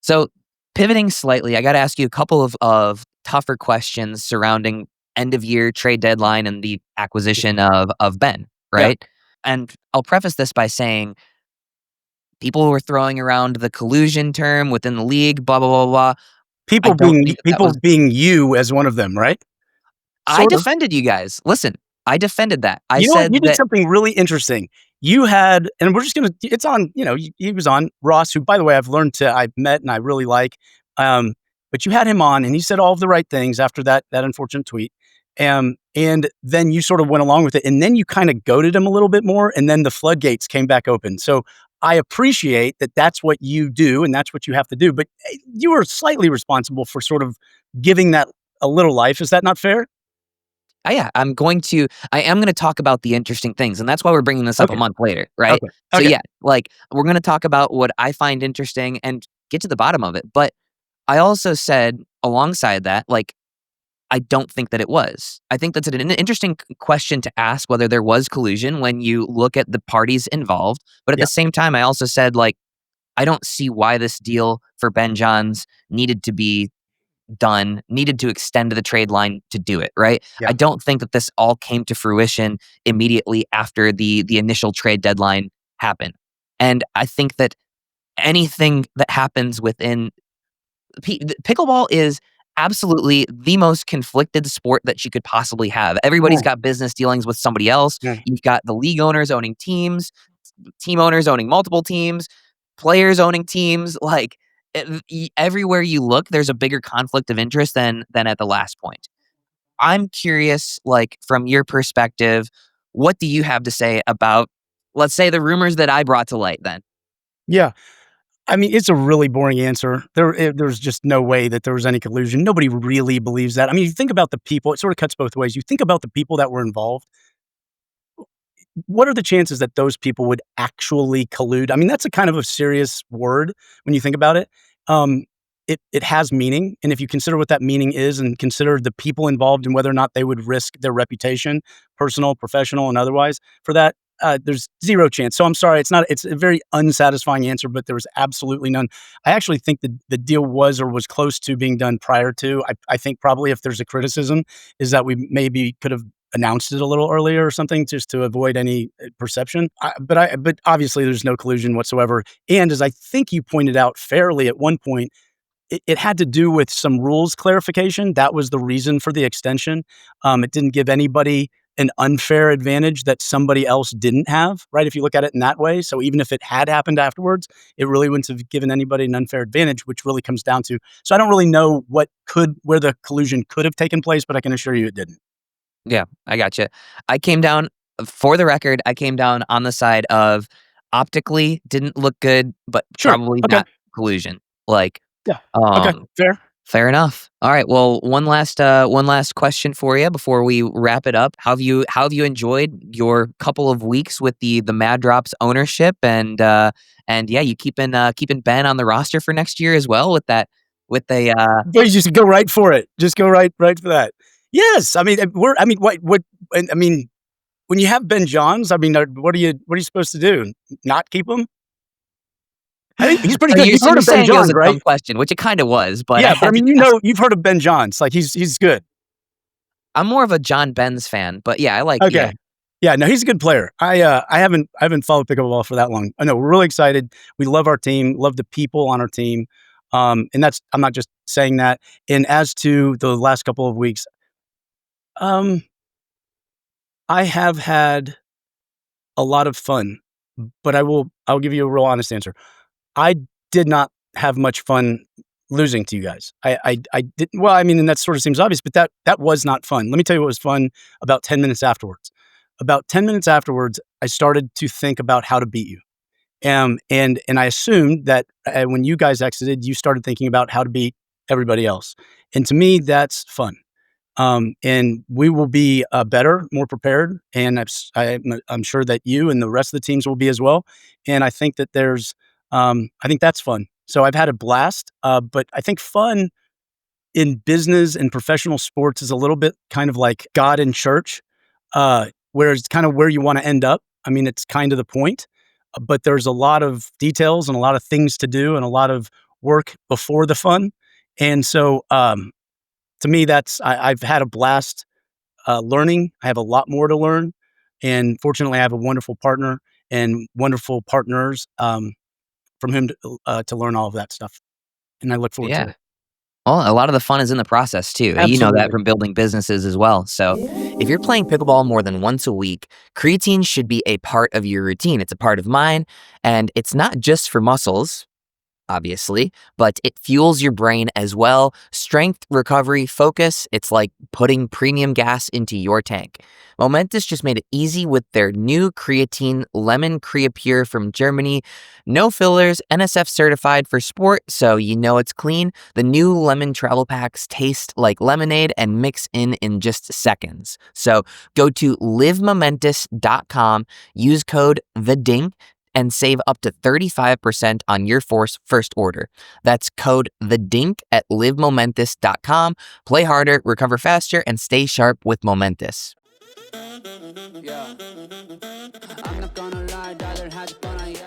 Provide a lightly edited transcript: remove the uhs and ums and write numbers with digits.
So pivoting slightly, I got to ask you a couple of tougher questions surrounding end of year trade deadline and the acquisition of Ben, Yeah. right? And I'll preface this by saying people were throwing around the collusion term within the league, blah blah blah blah. I don't think that People was. being you as one of them, right? I Sort of. defended you guys. Listen, I defended that. I You know what? You said did that. something really interesting. You had, and we're just gonna. It's on. He was on Ross, who, by the way, I've met and I really like. Um, but you had him on, and he said all of the right things after that unfortunate tweet. And then you sort of went along with it, and then you kind of goaded him a little bit more, and then the floodgates came back open. So I appreciate that. That's what you do, and that's what you have to do. But you were slightly responsible for sort of giving that a little life. Is that not fair? Yeah, I am gonna talk about the interesting things, and that's why we're bringing this up a Okay. month later, right? Okay. So Okay. yeah, like we're gonna talk about what I find interesting and get to the bottom of it. But I also said alongside that, like, I don't think that it was. I think that's an interesting question to ask whether there was collusion when you look at the parties involved. But at the Yeah. same time, I also said, like, I don't see why this deal for Ben Johns needed to be done, needed to extend to the trade line to do it, right? Yeah. I don't think that this all came to fruition immediately after the initial trade deadline happened. And I think that anything that happens within pickleball is absolutely the most conflicted sport that you could possibly have. Everybody's Mm, got business dealings with somebody else. mm. You've got the league owners owning teams, team owners owning multiple teams, players owning teams. Like everywhere you look, there's a bigger conflict of interest than at the last point. I'm curious, like from your perspective, what do you have to say about, let's say, the rumors that I brought to light? Then, Yeah. I mean, it's a really boring answer. There's just no way that there was any collusion. Nobody really believes that. I mean, you think about the people, it sort of cuts both ways. You think about the people that were involved. What are the chances that those people would actually collude? I mean, that's a kind of a serious word when you think about it. Um, it has meaning, and if you consider what that meaning is, and consider the people involved and whether or not they would risk their reputation, personal, professional, and otherwise, for that, there's zero chance. So I'm sorry, it's not. It's a very unsatisfying answer, but there was absolutely none. I actually think the deal was or was close to being done prior to. I think probably if there's a criticism, is that we maybe could have announced it a little earlier or something just to avoid any perception. But obviously there's no collusion whatsoever. And as I think you pointed out fairly at one point, it had to do with some rules clarification. That was the reason for the extension. It didn't give anybody an unfair advantage that somebody else didn't have, right? If you look at it in that way. So even if it had happened afterwards, it really wouldn't have given anybody an unfair advantage, which really comes down to. So I don't really know where the collusion could have taken place, but I can assure you it didn't. yeah, I gotcha. I came down, for the record, I came down on the side of optically didn't look good, but Sure. probably Okay. not collusion. Like, Yeah. Okay. um, Fair. fair enough. All right. Well, one last question for you before we wrap it up. How have you enjoyed your couple of weeks with the Mad Drops ownership and yeah, you keeping Ben on the roster for next year as well with that with the You just go right for it. Just go right for that. Yes, I mean, what? I mean, when you have Ben Johns, I mean, what are you supposed to do? Not keep him? I think he's pretty so good. you're You've so heard you're of Ben saying it was Johns, a right? dumb question, which it kind of was, but I Yeah, but I had to mean, ask. you've heard of Ben Johns. Like he's good. I'm more of a John Benz fan, but yeah, I like yeah. Okay. Yeah, no, he's a good player. I haven't followed pickleball for that long. I know we're really excited. We love our team, love the people on our team. And that's I'm not just saying that. And as to the last couple of weeks, um, I have had a lot of fun, but I'll give you a real honest answer. I did not have much fun losing to you guys. I didn't. Well, I mean, and that sort of seems obvious, but that was not fun. Let me tell you what was fun about 10 minutes afterwards. About 10 minutes afterwards, I started to think about how to beat you. And I assumed that when you guys exited, you started thinking about how to beat everybody else. And to me, that's fun. And we will be better, more prepared, and I'm sure that you and the rest of the teams will be as well. And I think that I think that's fun. So I've had a blast, but I think fun in business and professional sports is a little bit kind of like God in church, where it's kind of where you want to end up. I mean, it's kind of the point, but there's a lot of details and a lot of things to do and a lot of work before the fun. And so, to me, I've had a blast learning. I have a lot more to learn, and fortunately, I have a wonderful partner and wonderful partners from him to learn all of that stuff, and I look forward to Yeah. it. Well, a lot of the fun is in the process too. You know that Absolutely. from building businesses as well. So, if you're playing pickleball more than once a week, creatine should be a part of your routine. It's a part of mine, and it's not just for muscles, obviously, but it fuels your brain as well. Strength, recovery, focus. It's like putting premium gas into your tank. Momentous just made it easy with their new creatine lemon Creapure from Germany. No fillers, NSF certified for sport, so you know it's clean. The new lemon travel packs taste like lemonade and mix in just seconds. So go to livemomentous.com, use code THEDINK, and save up to 35% on your first order. That's code THEDINK at livemomentous.com. Play harder, recover faster, and stay sharp with Momentous. Yeah. I'm not gonna lie, rather had fun, yeah.